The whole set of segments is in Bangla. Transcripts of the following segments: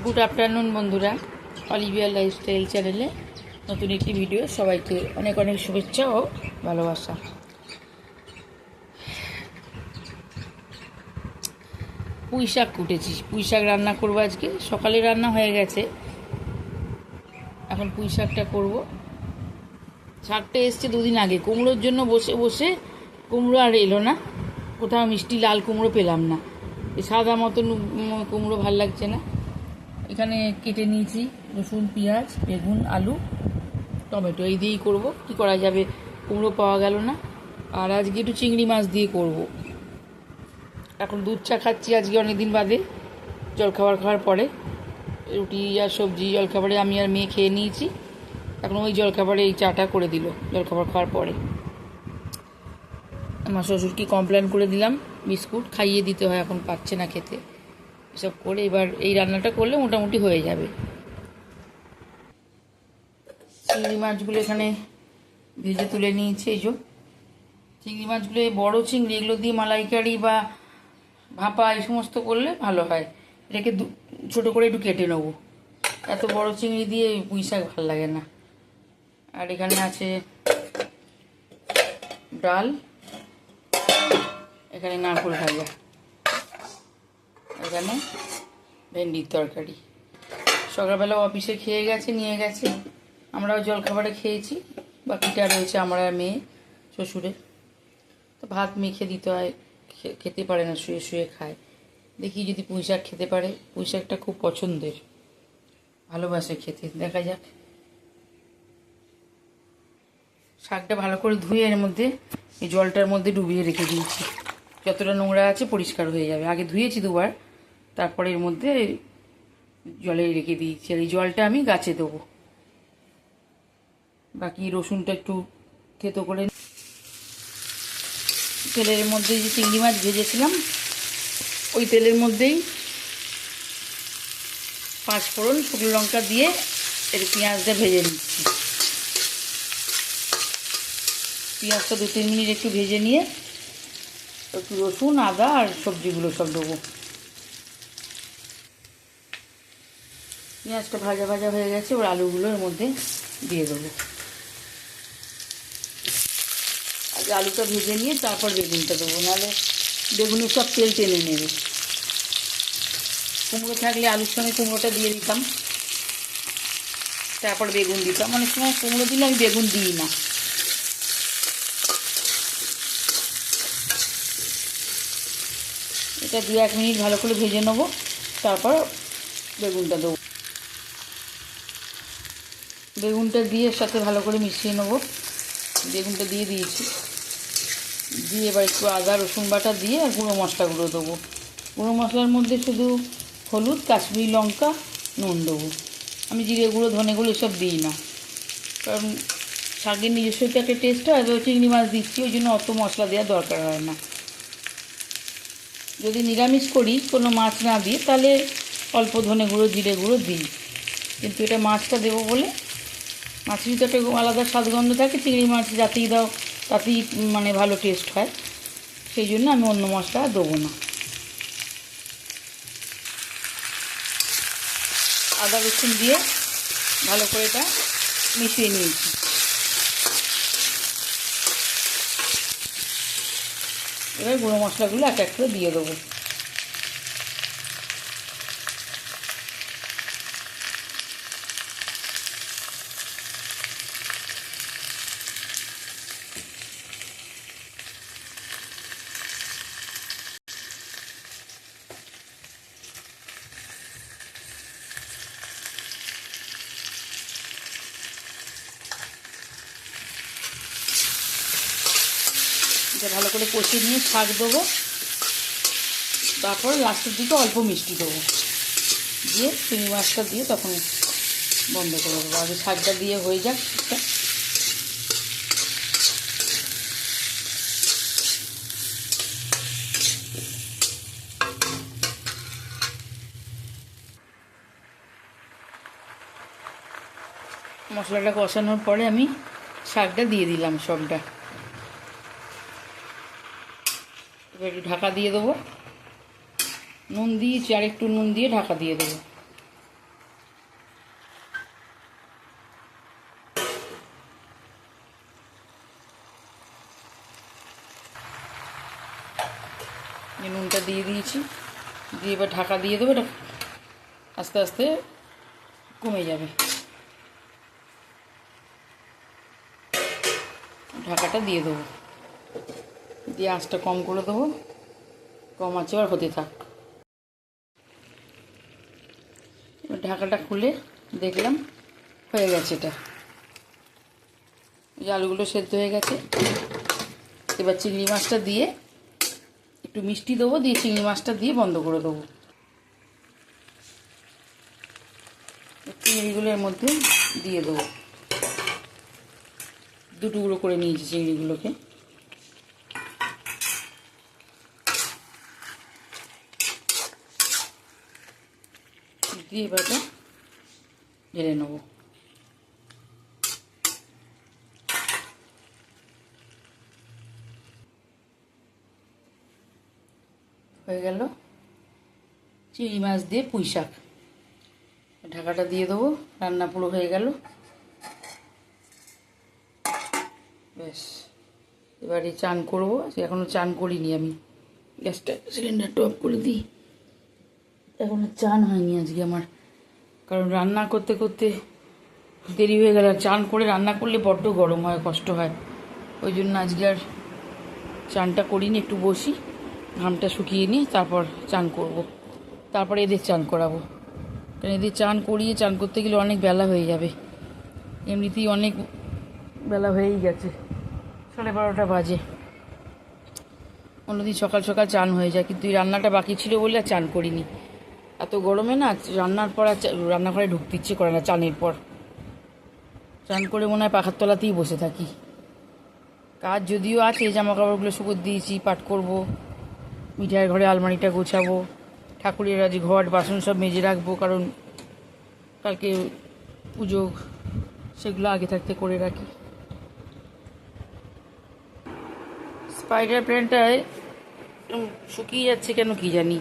গুড আফটারনুন বন্ধুরা, অলিভিয়া লাইফস্টাইল চ্যানেলে নতুন একটি ভিডিও। সবাইকে অনেক অনেক শুভেচ্ছা ও ভালোবাসা। পুঁই শাক কুটেছি, পুঁই শাক রান্না করবো আজকে। সকালে রান্না হয়ে গেছে, এখন পুঁই শাকটা করবো। শাকটা এসছে দুদিন আগে, কুমড়োর জন্য বসে বসে কুমড়ো আর এলো না, কোথাও মিষ্টি লাল কুমড়ো পেলাম না। এই সাদা মতন কুমড়ো ভাল লাগছে না। এখানে কেটে নিয়েছি রসুন, পেঁয়াজ, বেগুন, আলু, টমেটো, এই দিয়েই করবো। কি করা যাবে, কুমড়ো পাওয়া গেল না। আর আজকে একটু চিংড়ি মাছ দিয়ে করব। এখন দুধ চা খাচ্ছি আজকে অনেকদিন বাদে, জলখাবার খাওয়ার পরে। রুটি আর সবজি জলখাবারে আমি আর মেয়ে খেয়ে নিয়েছি। এখন ওই জলখাবারে এই চাটা করে দিল জলখাবার খাওয়ার পরে। আমার শ্বশুরকে কমপ্লেন করে দিলাম, বিস্কুট খাইয়ে দিতে হয়, এখন পাচ্ছে না খেতে। এসব করে এবার এই রান্নাটা করলে মোটামুটি হয়ে যাবে। চিংড়ি মাছগুলো এখানে ভেজে তুলে নিয়েছি। এই যে চিংড়ি মাছগুলো, বড় চিংড়ি, এগুলো দিয়ে মালাইকারি বা ভাপা এই সমস্ত করলে ভালো হয়। এটাকে ছোটো করে একটু কেটে নেবো। এত বড় চিংড়ি দিয়ে পুঁই শাক ভালো লাগে না। আর এখানে আছে ডাল, এখানে নারকেল ভাজা, এখানে ভেন্ডির তরকারি। সকালবেলা অফিসে খেয়ে গেছে, নিয়ে গেছে, আমরাও জলখাবারে খেয়েছি। বাকিটা রয়েছে আমার আর মেয়ে শ্বশুরের। তো ভাত মেখে দিতে হয়, খেতে পারে না, শুয়ে শুয়ে খায়। দেখি যদি পুঁই শাক খেতে পারে। পুঁই শাকটা খুব পছন্দের, ভালোবাসে খেতে। দেখা যাক। শাকটা ভালো করে ধুয়ে এর মধ্যে, এই জলটার মধ্যে ডুবিয়ে রেখে দিয়েছি। যতটা নোংরা আছে পরিষ্কার হয়ে যাবে। আগে ধুয়েছি দুবার, তারপরে এর মধ্যে জলে রেখে দিয়েছি। আর এই জলটা আমি গাছে দেবো। বাকি রসুনটা একটু থেতো করে তেলের মধ্যে যে চিংড়ি মাছ ভেজেছিলাম, ওই তেলের মধ্যেই পাঁচফোড়ন, শুকনো লঙ্কা দিয়ে এর পেঁয়াজটা ভেজে নিচ্ছি। পেঁয়াজটা 2-3 মিনিট একটু ভেজে নিয়ে একটু রসুন, আদা আর সবজিগুলো সব দেবো। পেঁয়াজটা ভাজা ভাজা হয়ে গেছে, ওর আলুগুলো এর মধ্যে দিয়ে দেবো। আগে আলুটা ভেজে নিয়ে তারপর বেগুনটা দেবো, নাহলে বেগুনের সব তেল টেনে নেবে। কুমড়ো থাকলে আলুর সঙ্গে কুমড়োটা দিয়ে দিতাম, তারপর বেগুন দিতাম। অনেক সময় কুমড়ো দিলে আমি বেগুন দিই না। এটা 2-1 মিনিট ভালো করে ভেজে নেবো, তারপর বেগুনটা দেবো। বেগুনটা দিয়ে সাথে ভালো করে মিশিয়ে নেবো। বেগুনটা দিয়ে দিয়েছি, দিয়ে এবার একটু আদা রসুন বাটা দিয়ে আর গুঁড়ো মশলাগুলো দেবো। গুঁড়ো মশলার মধ্যে শুধু হলুদ, কাশ্মীরি লঙ্কা, নুন দেবো। আমি জিরে গুঁড়ো, ধনে গুঁড়ো এসব দিই না, কারণ শাকের নিজস্ব একটা টেস্ট হয়। এবার চিংড়ি মাছ দিচ্ছি, ওই জন্য অত মশলা দেওয়ার দরকার হয় না। যদি নিরামিষ করি কোনো মাছ না দিয়ে, তাহলে অল্প ধনে গুঁড়ো, জিরে গুঁড়ো দিই। কিন্তু এটা মাছটা দেবো বলে, মাছেরই তো একটা আলাদা স্বাদগন্ধ থাকে। চিংড়ি মাছ যাতেই দাও তাতেই মানে ভালো টেস্ট হয়, সেই জন্য আমি অন্য মশলা দেবো না। আদা রসুন দিয়ে ভালো করে এটা মিশিয়ে নিয়েছি। এবার গুঁড়ো মশলাগুলো এক এক করে দিয়ে দেবো। এটা ভালো করে কষিয়ে নিয়ে শাক দেবো, তারপর লাস্টের দিকে অল্প মিষ্টি দেবো, দিয়ে চিংড়ি মাছটা দিয়ে তখন বন্ধ করে দেবো। আগে শাকটা দিয়ে হয়ে যাক। মশলাটা কষানোর পরে আমি শাকটা দিয়ে দিলাম সবটা। এবার একটু ঢাকা দিয়ে দেবো। নুন দিয়েছি, আর একটু নুন দিয়ে ঢাকা দিয়ে দেবো। জলটা দিয়ে দিয়েছি, দিয়ে এবার ঢাকা দিয়ে দেবো। এটা আস্তে আস্তে কমে যাবে। ঢাকাটা দিয়ে দেবো, দিয়ে আঁচটা কম করে দেবো, কম আঁচে আর হতে থাক। এবার ঢাকাটা খুলে দেখলাম হয়ে গেছে, এটা এই আলুগুলো সেদ্ধ হয়ে গেছে। এবার চিংড়ি মাছটা দিয়ে একটু মিষ্টি দেবো, দিয়ে চিংড়ি মাছটা দিয়ে বন্ধ করে দেবো। চিংড়িগুলোর মধ্যে দিয়ে দেবো, দু টুকরো করে নিয়েছি চিংড়িগুলোকে। দিয়ে এবারটা ঢেলে নেবো। হয়ে গেল চিংড়ি মাছ দিয়ে পুঁই শাক। ঢাকাটা দিয়ে দেবো, রান্না পুরো হয়ে গেল। ব্যাস, এবারে চান করবো। এখনও চান করিনি আমি, গ্যাসটা সিলিন্ডারটা অফ করে দিই। এখনও চান হয়নি আজকে আমার, কারণ রান্না করতে করতে দেরি হয়ে গেল। চান করে রান্না করলে বড্ড গরম হয়, কষ্ট হয়। ওই জন্য আজকে আর চানটা করিনি, একটু বসি, ঘামটা শুকিয়ে নিই, তারপর চান করব। তারপরে এদের চান করাবো, কারণ এদের চান করিয়ে চান করতে গেলে অনেক বেলা হয়ে যাবে। এমনিতেই অনেক বেলা হয়েই গেছে, 12:30 বাজে। অন্যদিন সকাল সকাল চান হয়ে যায়, কিন্তু এই রান্নাটা বাকি ছিল বলে আর চান করিনি। এত গরমে না রান্নার পর আর রান্নাঘরে ঢুকতে ইচ্ছে করে না। চানের পর চান করে মনে হয় পাখার তলাতেই বসে থাকি। কাজ যদিও আছে, জামা কাপড়গুলো শুকোতে দিয়েছি, পাট করব, মিঠাইয়ের ঘরে আলমারিটা গোছাবো, ঠাকুরের আজ ঘর বাসন সব মেজে রাখবো, কারণ কালকে পুজো, সেগুলো আগে থাকতে করে রাখি। স্পাইডার প্ল্যান্টটায় শুকিয়ে যাচ্ছে কেন কি জানি।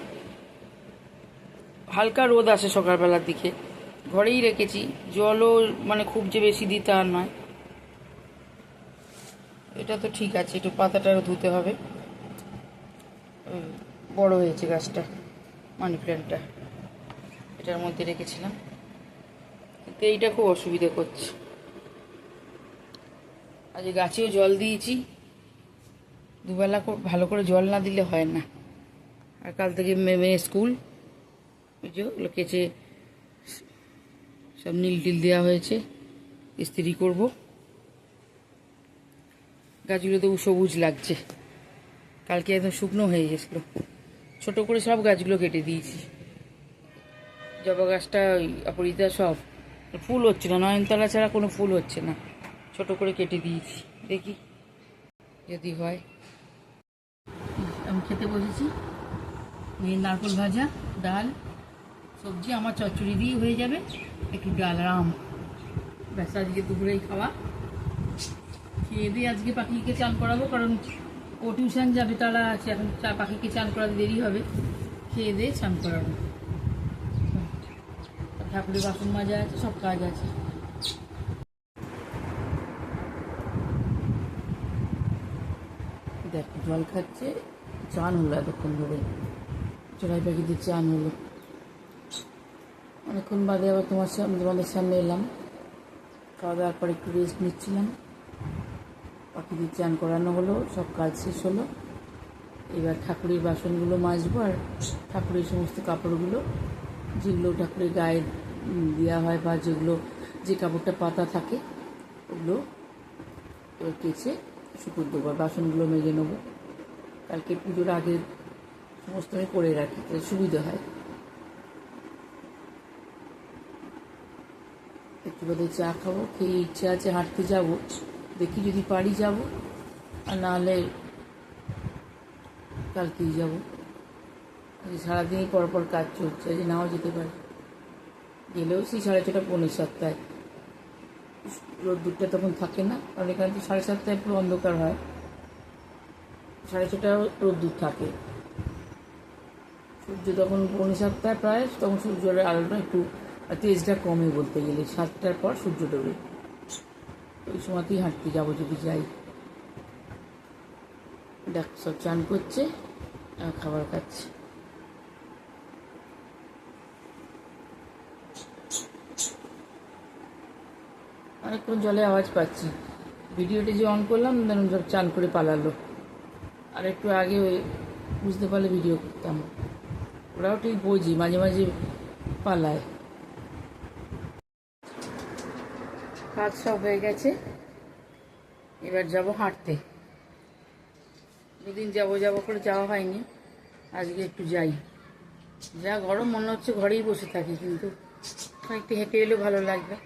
হালকা রোদ আসে সকালবেলার দিকে, ঘরেই রেখেছি। জলও মানে খুব যে বেশি দিতে আর নয়। এটা তো ঠিক আছে, একটু পাতাটাও ধুতে হবে। বড় হয়েছে গাছটা, মানি প্ল্যান্টটা, এটার মধ্যে রেখেছিলাম, কিন্তু এইটা খুব অসুবিধা করছে। আজ গাছেও জল দিয়েছি, দুবেলা ভালো করে জল না দিলে হয় না। আর কাল থেকে মেয়ে স্কুল, ওই যে কেচে সব নীল টিল দেওয়া হয়েছে, ইস্ত্রি করব। গাছগুলো তো সবুজ লাগছে, কালকে একদম শুকনো হয়ে গেছিলো। ছোট করে সব গাছগুলো কেটে দিয়েছি। জবা গাছটা, ওই অপরিতা, সব ফুল হচ্ছে না, নয়নতলা ছাড়া কোনো ফুল হচ্ছে না, ছোট করে কেটে দিয়েছি। দেখি যদি হয়। আমি খেতে বসেছি, মেয়ের নারকেল ভাজা, ডাল, সবজি, আমার চচ্চড়ি দিয়ে হয়ে যাবে, একটু ডাল আর আম, ব্যাস আজকে দুপুরেই খাওয়া। খেয়ে দিয়ে আজকে পাখিকে চান করাবো, কারণ ও টিউশন যাবে, তারা আছে এখন। পাখিকে চান করাতে দেরি হবে, খেয়ে দিয়ে চান করাবো। ঠাকুরের বাসন মাজা আছে, সব কাজ আছে। দেখ জল খাচ্ছে, চান হলো এতক্ষণ ধরে, চড়াই পাখিদের চান হলো। অনেকক্ষণ বাদে আবার তোমাদের সামনে এলাম। খাওয়া দাওয়ার পর একটু রেস্ট নিচ্ছিলাম, পাখিদের চান করানো হলো, সব কাজ শেষ হলো। এবার ঠাকুরের বাসনগুলো মাজবো, আর ঠাকুরের সমস্ত কাপড়গুলো, যেগুলো ঠাকুরের গায়ে দেওয়া হয় বা যেগুলো, যে কাপড়টা পাতা থাকে, ওগুলো কেচে শুকুর দেবো। বাসনগুলো মেজে নেবো, কালকে পুজোর আগে সমস্ত আমি করে রাখি, তাহলে সুবিধা হয়। একটু বাদে চা খাবো, খেয়ে ইচ্ছে আছে হাঁটতে যাব, দেখি যদি পারি যাব, আর নাহলে কালকেই যাবো। সারাদিনই পরপর কাজ চলছে, যে নাও যেতে পারে, গেলেও সেই 6:30 পৌনে 7টায়। রোদ্দুরটা তখন থাকে না, কারণ এখানে তো 7:30টায় পুরো অন্ধকার হয়, 6:30 রোদ্দুর থাকে। সূর্য তখন পৌনে 7টায় প্রায়, তখন সূর্যের আলোটা একটু তেজটা কমে, বলতে গেলে 7টার পর সূর্য ডোবে। ওই সময়তেই হাঁটতে যাবো যদি যাই। দেখ সব চান করছে, আর খাবার খাচ্ছে। অনেকক্ষণ জলে আওয়াজ পাচ্ছি, ভিডিওটি যে অন করলাম সব চান করে পালালো। আর একটু আগে ওই বুঝতে পারলে ভিডিও করতাম। ওরাও ঠিক বোঝি, মাঝে মাঝে পালায়। কাজ সব হয়ে গেছে, এবার যাব হাঁটতে। দুদিন যাব করে যাওয়া হয়নি, আজকে একটু যাই। যা গরম, মনে হচ্ছে ঘরেই বসে থাকি, কিন্তু একটু হেঁটে এলেও ভালো লাগবে।